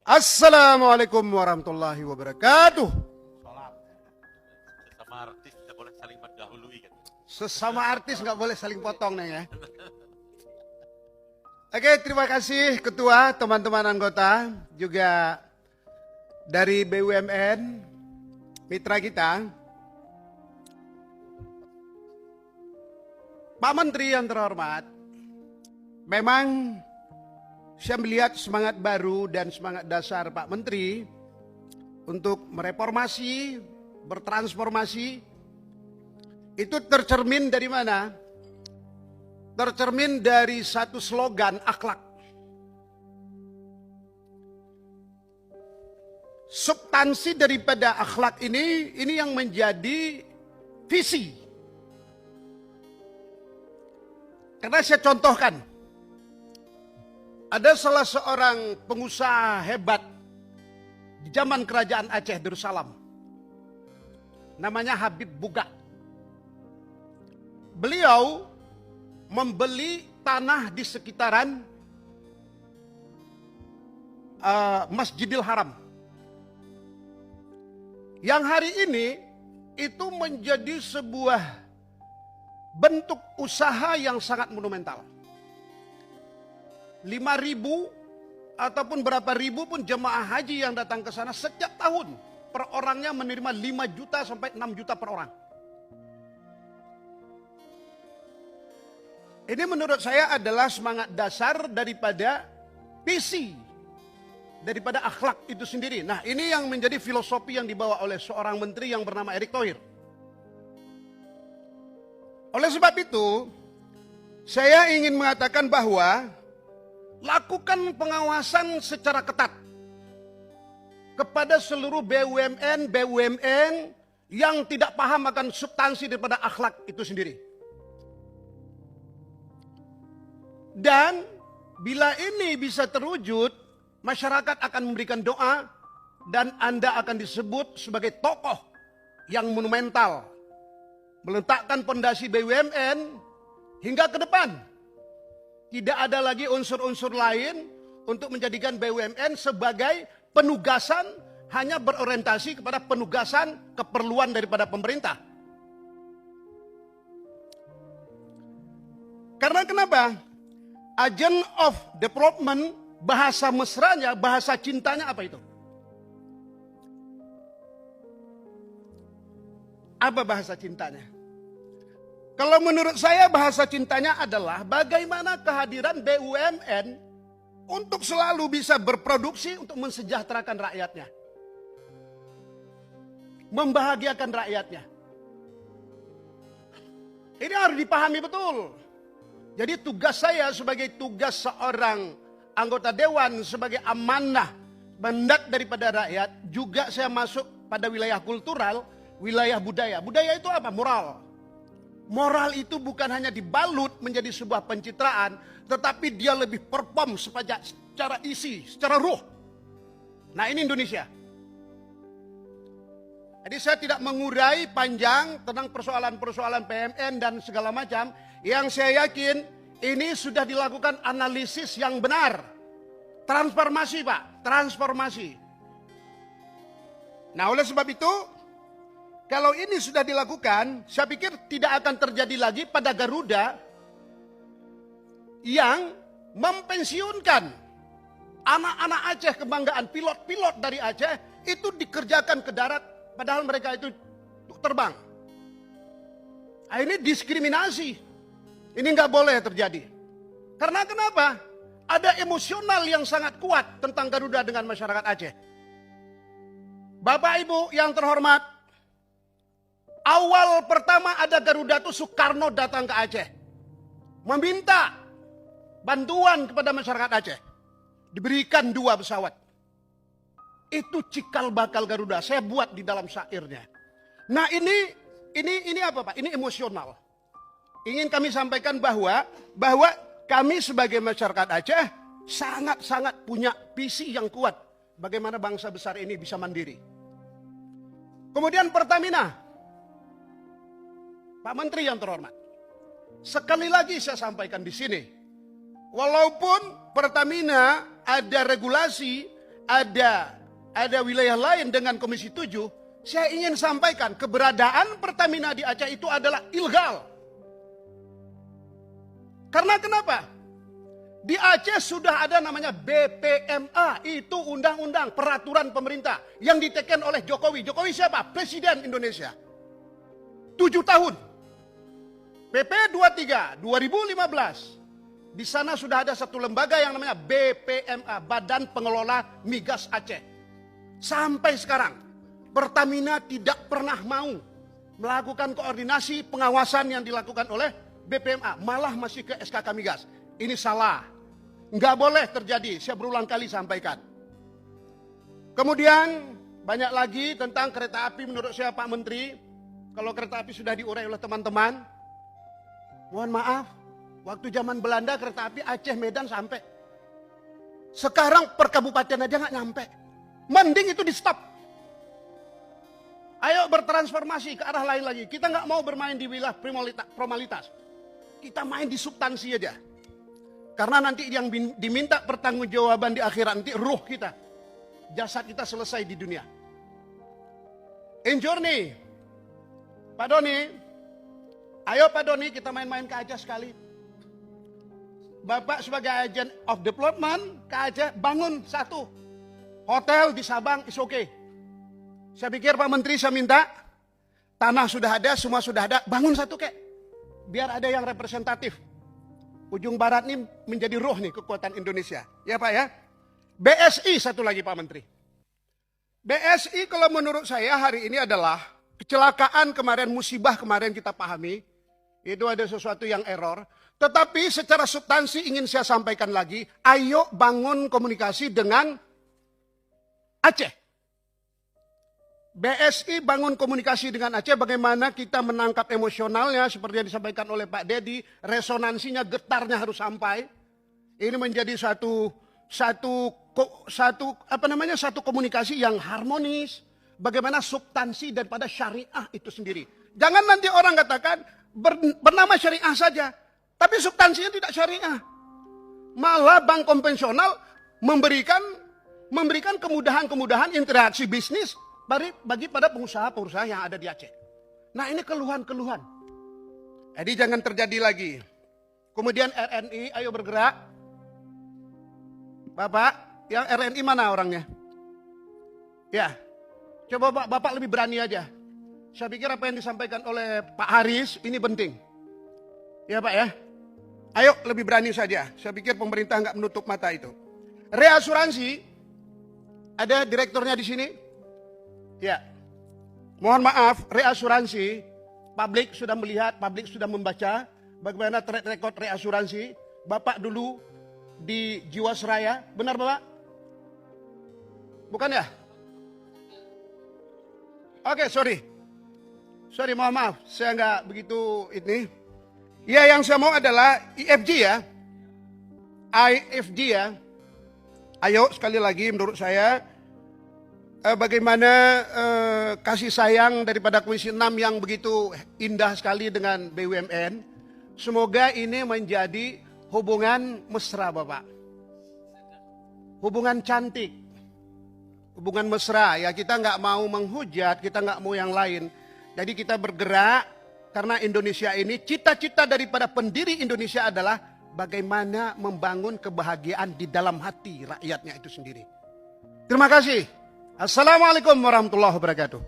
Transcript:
Assalamualaikum warahmatullahi wabarakatuh. Sholat. Sesama artis tidak boleh saling mendahului kan. Sesama artis nggak boleh saling potong nih ya. Oke, terima kasih Ketua, teman-teman anggota, juga dari BUMN, mitra kita. Pak Menteri yang terhormat, memang saya melihat semangat baru dan semangat dasar Pak Menteri untuk mereformasi, bertransformasi, itu tercermin dari mana? Tercermin dari satu slogan akhlak. Substansi daripada akhlak ini yang menjadi visi. Karena saya contohkan, ada salah seorang pengusaha hebat di zaman kerajaan Aceh Darussalam. Namanya Habib Buga. Beliau membeli tanah di sekitaran Masjidil Haram. Yang hari ini itu menjadi sebuah bentuk usaha yang sangat monumental. 5.000 ataupun berapa ribu pun jemaah haji yang datang ke sana setiap tahun per orangnya menerima 5 juta sampai 6 juta per orang. Ini menurut saya adalah semangat dasar daripada visi, daripada akhlak itu sendiri. Nah, ini yang menjadi filosofi yang dibawa oleh seorang menteri yang bernama Erick Thohir. Oleh sebab itu, saya ingin mengatakan bahwa lakukan pengawasan secara ketat kepada seluruh BUMN yang tidak paham akan substansi daripada akhlak itu sendiri. Dan bila ini bisa terwujud, masyarakat akan memberikan doa dan Anda akan disebut sebagai tokoh yang monumental, meletakkan pondasi BUMN hingga ke depan. Tidak ada lagi unsur-unsur lain untuk menjadikan BUMN sebagai penugasan, hanya berorientasi kepada penugasan keperluan daripada pemerintah. Karena kenapa? Agent of Development, bahasa mesranya, bahasa cintanya apa itu? Apa bahasa cintanya? Kalau menurut saya bahasa cintanya adalah bagaimana kehadiran BUMN untuk selalu bisa berproduksi untuk mensejahterakan rakyatnya. Membahagiakan rakyatnya. Ini harus dipahami betul. Jadi tugas saya sebagai tugas seorang anggota dewan sebagai amanah mandat daripada rakyat, juga saya masuk pada wilayah kultural, wilayah budaya. Budaya itu apa? Moral. Moral itu bukan hanya dibalut menjadi sebuah pencitraan, tetapi dia lebih perform secara isi, secara ruh. Nah, ini Indonesia. Jadi saya tidak mengurai panjang tentang persoalan-persoalan PMN dan segala macam. Yang saya yakin ini sudah dilakukan analisis yang benar. Transformasi Pak, transformasi. Nah, oleh sebab itu, kalau ini sudah dilakukan, saya pikir tidak akan terjadi lagi pada Garuda yang mempensiunkan anak-anak Aceh kebanggaan, pilot-pilot dari Aceh itu dikerjakan ke darat, padahal mereka itu terbang. Nah, ini diskriminasi. Ini nggak boleh terjadi. Karena kenapa? Ada emosional yang sangat kuat tentang Garuda dengan masyarakat Aceh. Bapak Ibu yang terhormat, awal pertama ada Garuda itu Soekarno datang ke Aceh. Meminta bantuan kepada masyarakat Aceh. Diberikan 2 pesawat. Itu cikal bakal Garuda. Saya buat di dalam syairnya. Nah, ini apa Pak? Ini emosional. Ingin kami sampaikan bahwa kami sebagai masyarakat Aceh sangat-sangat punya visi yang kuat. Bagaimana bangsa besar ini bisa mandiri. Kemudian Pertamina. Pak Menteri yang terhormat. Sekali lagi saya sampaikan di sini. Walaupun Pertamina ada regulasi ada wilayah lain dengan Komisi 7, saya ingin sampaikan keberadaan Pertamina di Aceh itu adalah ilegal. Karena kenapa? Di Aceh sudah ada namanya BPMA, itu undang-undang peraturan pemerintah yang diteken oleh Jokowi. Jokowi siapa? Presiden Indonesia. 7 tahun. PP 23 2015. Di sana sudah ada satu lembaga yang namanya BPMA, Badan Pengelola Migas Aceh. Sampai sekarang Pertamina tidak pernah mau melakukan koordinasi pengawasan yang dilakukan oleh BPMA, malah masih ke SKK Migas. Ini salah. Nggak boleh terjadi, saya berulang kali sampaikan. Kemudian banyak lagi tentang kereta api menurut saya Pak Menteri. Kalau kereta api sudah diurai oleh teman-teman, mohon maaf, waktu zaman Belanda kereta api Aceh Medan sampai. Sekarang per kabupaten aja nggak nyampe. Mending itu di stop. Ayo bertransformasi ke arah lain lagi. Kita nggak mau bermain di wilayah formalitas. Kita main di substansi aja. Karena nanti yang diminta pertanggungjawaban di akhirat nanti ruh kita. Jasad kita selesai di dunia. Enjoy nih. Pak Doni. Ayo Pak Doni kita main-main ke Aceh sekali. Bapak sebagai agent of development ke Aceh bangun satu. Hotel di Sabang is okay. Saya pikir Pak Menteri saya minta. Tanah sudah ada, semua sudah ada. Bangun satu kek. Biar ada yang representatif. Ujung barat ini menjadi roh nih kekuatan Indonesia. Ya Pak ya. BSI satu lagi Pak Menteri. BSI kalau menurut saya hari ini adalah kecelakaan kemarin, musibah kemarin kita pahami. Itu ada sesuatu yang error. Tetapi secara substansi ingin saya sampaikan lagi. Ayo bangun komunikasi dengan Aceh. BSI bangun komunikasi dengan Aceh bagaimana kita menangkap emosionalnya seperti yang disampaikan oleh Pak Dedi, resonansinya, getarnya harus sampai. Ini menjadi satu komunikasi yang harmonis. Bagaimana substansi daripada syariah itu sendiri. Jangan nanti orang katakan bernama syariah saja, tapi substansinya tidak syariah. Malah bank konvensional memberikan kemudahan-kemudahan interaksi bisnis bagi pada pengusaha-pengusaha yang ada di Aceh. Nah ini keluhan-keluhan. Jadi jangan terjadi lagi. Kemudian RNI, ayo bergerak. Bapak, yang RNI mana orangnya? Ya, coba Bapak lebih berani aja. Saya pikir apa yang disampaikan oleh Pak Haris ini penting. Ya Pak ya. Ayo lebih berani saja. Saya pikir pemerintah nggak menutup mata itu. Reasuransi, ada direkturnya di sini. Ya, mohon maaf, reasuransi, publik sudah melihat, publik sudah membaca bagaimana track record reasuransi. Bapak dulu di Jiwasraya, benar Bapak? Bukan ya? Oke, sorry, mohon maaf, saya nggak begitu ini. Ya, yang saya mau adalah IFG ya, IFG ya. Ayo sekali lagi menurut saya. Bagaimana kasih sayang daripada Komisi 6 yang begitu indah sekali dengan BUMN. Semoga ini menjadi hubungan mesra Bapak. Hubungan cantik. Hubungan mesra. Ya kita nggak mau menghujat, kita nggak mau yang lain. Jadi kita bergerak karena Indonesia ini, cita-cita daripada pendiri Indonesia adalah bagaimana membangun kebahagiaan di dalam hati rakyatnya itu sendiri. Terima kasih. Assalamualaikum warahmatullahi wabarakatuh.